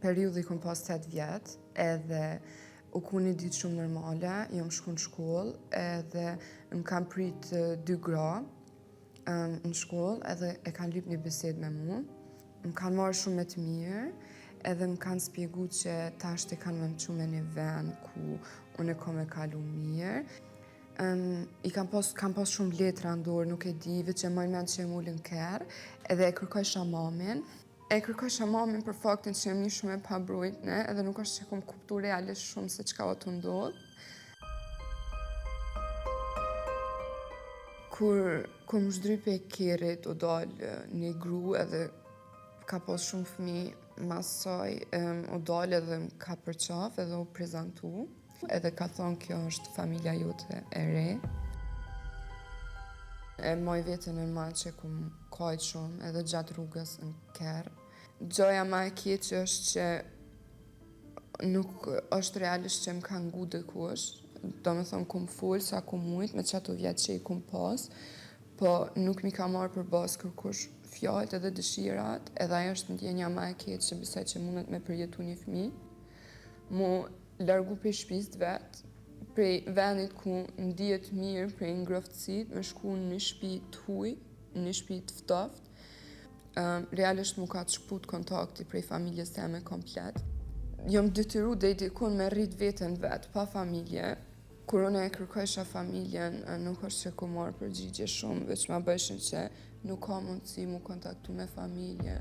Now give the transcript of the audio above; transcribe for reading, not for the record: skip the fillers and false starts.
periudhë i kom pas 8 vjetë, edhe u ku një ditë shumë normale, jam shku në shkollë, edhe më kam prit 2 gra në shkollë, edhe e kanë lyp një bisedë me mu. Më kanë marrë shumë me të mirë, edhe më kanë spjegu që tashti kanë më çu me një vend ku unë e kom e kalu mirë. Kam pas shumë letra në dorë, nuk e di, veç e moj mend që e mullin kerë, edhe e kërkojsha mamin. E kërkojsha mamin për faktin që jam një shumë e pabrojtne, edhe nuk është që kom kuptu realisht shumë se çka o të ndodhë. Kur më zhdrype e kerit, o dalë një gru edhe ka pas shumë fëmijë mas saj, o dalë edhe më ka përqaf edhe o prezentu. Edhe ka thonë kjo është familja jote e re. E moj vetën në malë që ku më kajtë shumë edhe gjatë rrugës në kerë. Gjoja ma e keqe është që nuk është realisht që më ka ngu dikush. Do me thonë ku më full sa ku mujt me qato vjetë që i ku më pas, po nuk mi ka marrë për bazë kërkush fjallët edhe dëshirat, edhe ajo është ndjenja ma e keqe besoj që mundet me përjetu një fëmijë. Mu largu prej shtëpisë vetë, prej vendit ku ndihet mirë, prej ngroftësit, me shku në një shtëpi të huj, një shtëpi të ftoftë. Realisht mu ka të shkput kontakti prej familjes teme komplet. Jom detyru deri dikun me rrit veten vetë, pa familje. Kur unë e kërkojsha familjen, nuk është që ku marrë përgjigje shumë, veç ma bëshin që nuk ka mundësi mu kontaktu me familje.